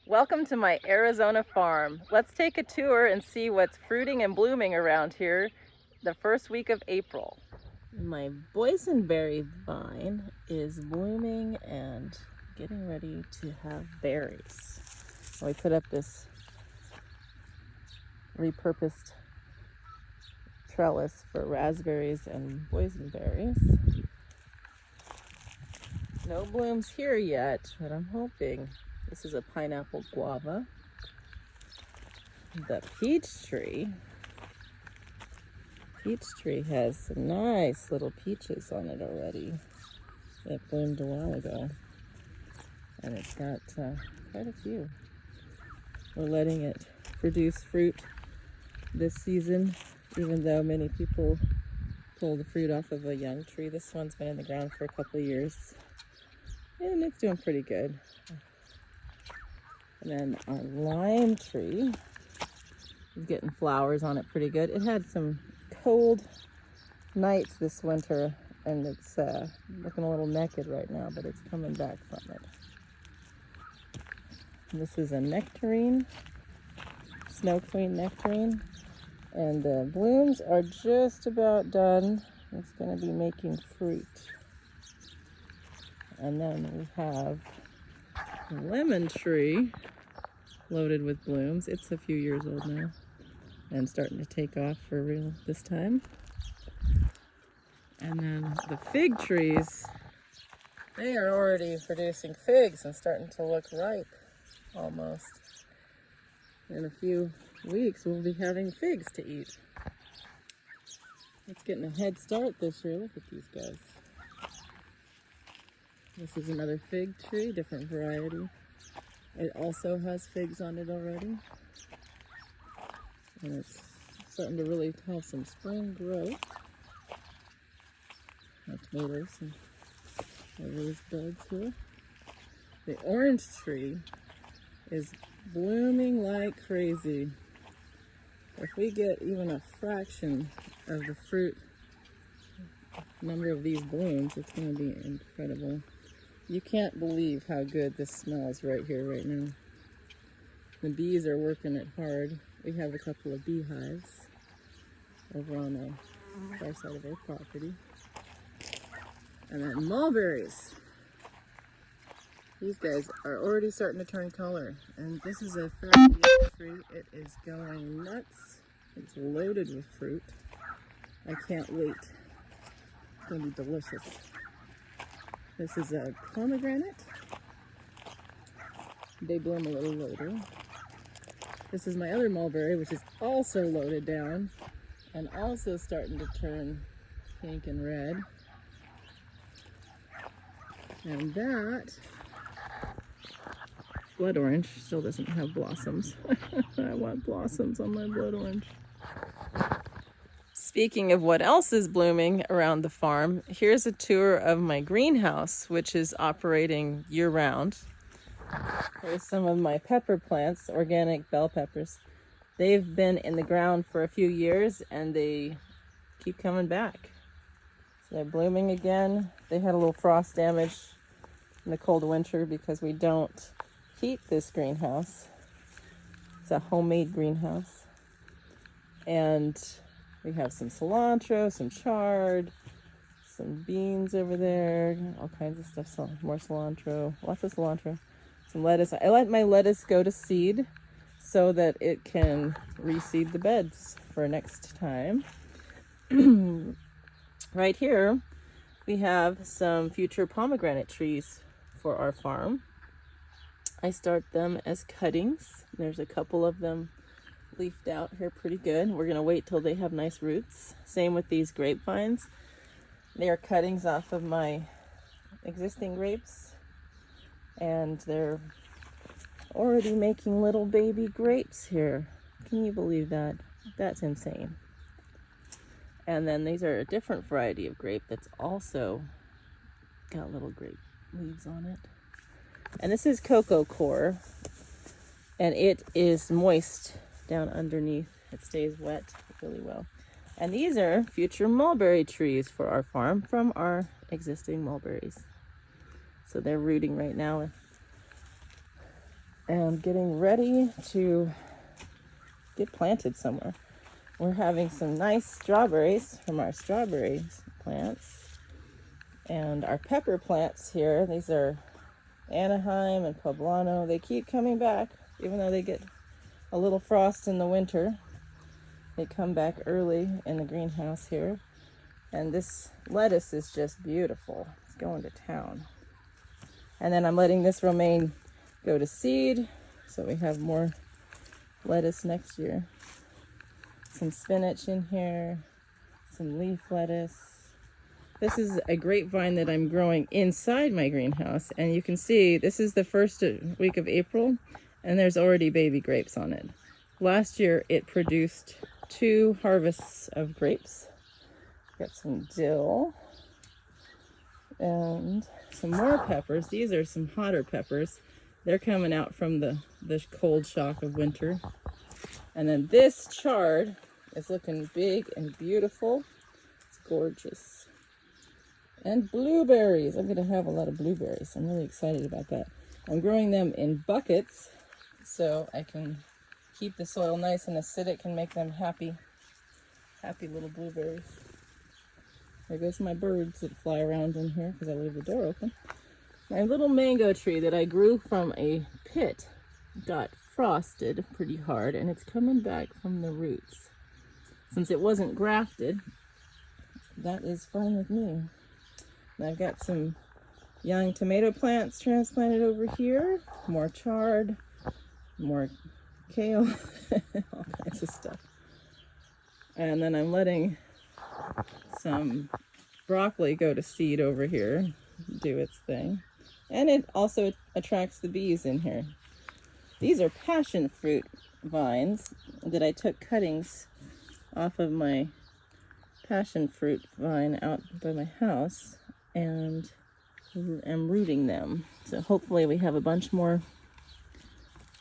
Welcome to my Arizona farm. Let's take a tour and see what's fruiting and blooming around here the first week of April. My boysenberry vine is blooming and getting ready to have berries. We put up this repurposed trellis for raspberries and boysenberries. No blooms here yet, but I'm hoping. This is a pineapple guava. The peach tree has some nice little peaches on it already. It bloomed a while ago, and it's got quite a few. We're letting it produce fruit this season, even though many people pull the fruit off of a young tree. This one's been in the ground for a couple of years, and it's doing pretty good. And then our lime tree is getting flowers on it pretty good. It had some cold nights this winter, and it's looking a little naked right now, but it's coming back from it. This is a nectarine, Snow Queen nectarine, and the blooms are just about done. It's going to be making fruit. And then we have lemon tree loaded with blooms. It's a few years old now and starting to take off for real this time. And then the fig trees, they are already producing figs and starting to look ripe almost. In a few weeks we'll be having figs to eat. It's getting a head start this year. Look at these guys. This is another fig tree, different variety. It also has figs on it already. And it's starting to really have some spring growth. Tomatoes and these buds here. The orange tree is blooming like crazy. If we get even a fraction of the fruit number of these blooms, it's going to be incredible. You can't believe how good this smells right here, right now. The bees are working it hard. We have a couple of beehives over on the far side of our property. And then mulberries. These guys are already starting to turn color. And this is a fairly young tree. It is going nuts. It's loaded with fruit. I can't wait. It's going to be delicious. This is a pomegranate. They bloom a little later. This is my other mulberry, which is also loaded down and also starting to turn pink and red. And that blood orange still doesn't have blossoms. I want blossoms on my blood orange. Speaking of what else is blooming around the farm, here's a tour of my greenhouse, which is operating year-round. Here's some of my pepper plants, organic bell peppers. They've been in the ground for a few years and they keep coming back. So they're blooming again. They had a little frost damage in the cold winter because we don't heat this greenhouse. It's a homemade greenhouse. And we have some cilantro, some chard, some beans over there, all kinds of stuff. So more cilantro, lots of cilantro, some lettuce. I let my lettuce go to seed so that it can reseed the beds for next time. Right here, we have some future pomegranate trees for our farm. I start them as cuttings. There's a couple of them leafed out here pretty good. We're gonna wait till they have nice roots. Same with these grapevines. They are cuttings off of my existing grapes, and they're already making little baby grapes here. Can you believe that? That's insane. And then these are a different variety of grape that's also got little grape leaves on it. And this is cocoa core, and it is moist down underneath. It stays wet really well. And these are future mulberry trees for our farm from our existing mulberries. So they're rooting right now. and getting ready to get planted somewhere. We're having some nice strawberries from our strawberry plants. And our pepper plants here, these are Anaheim and Poblano. They keep coming back, even though they get a little frost in the winter. They come back early in the greenhouse here. And this lettuce is just beautiful. It's going to town. And then I'm letting this romaine go to seed, so we have more lettuce next year. Some spinach in here, some leaf lettuce. This is a grapevine that I'm growing inside my greenhouse, and you can see this is the first week of April, and there's already baby grapes on it. Last year it produced 2 harvests of grapes. Got some dill and some more peppers. These are some hotter peppers. They're coming out from the cold shock of winter. And then this chard is looking big and beautiful. It's gorgeous. And blueberries. I'm going to have a lot of blueberries. I'm really excited about that. I'm growing them in buckets so I can keep the soil nice and acidic and make them happy little blueberries. There goes my birds that fly around in here because I leave the door open. My little mango tree that I grew from a pit got frosted pretty hard, and it's coming back from the roots. Since it wasn't grafted, that is fine with me. And I've got some young tomato plants transplanted over here, more chard, more kale, all kinds of stuff. And then I'm letting some broccoli go to seed over here, do its thing. And it also attracts the bees in here. These are passion fruit vines that I took cuttings off of my passion fruit vine out by my house, and I'm rooting them. So hopefully we have a bunch more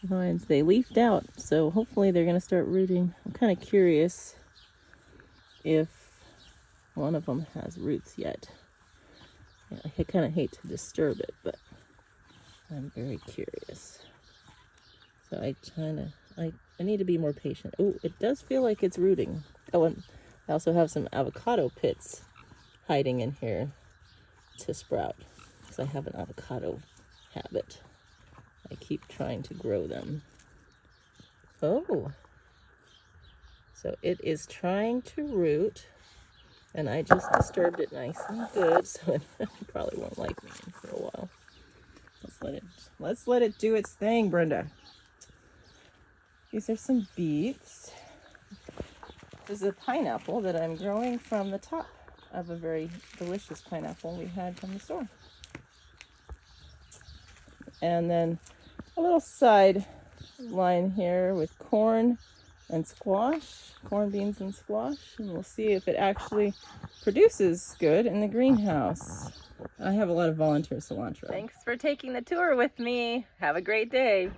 vines. They leafed out, so hopefully they're going to start rooting. I'm kind of curious if one of them has roots yet. Yeah, I kind of hate to disturb it, but I'm very curious. So I need to be more patient. Oh, it does feel like it's rooting. Oh, and I also have some avocado pits hiding in here to sprout, because I have an avocado habit. I keep trying to grow them. Oh, so it is trying to root, and I just disturbed it nice and good, so it probably won't like me for a while. Let's let it do its thing, Brenda. These are some beets. This is a pineapple that I'm growing from the top of a very delicious pineapple we had from the store. And then a little side line here with corn and squash, corn, beans, and squash. And we'll see if it actually produces good in the greenhouse. I have a lot of volunteer cilantro. Thanks for taking the tour with me. Have a great day.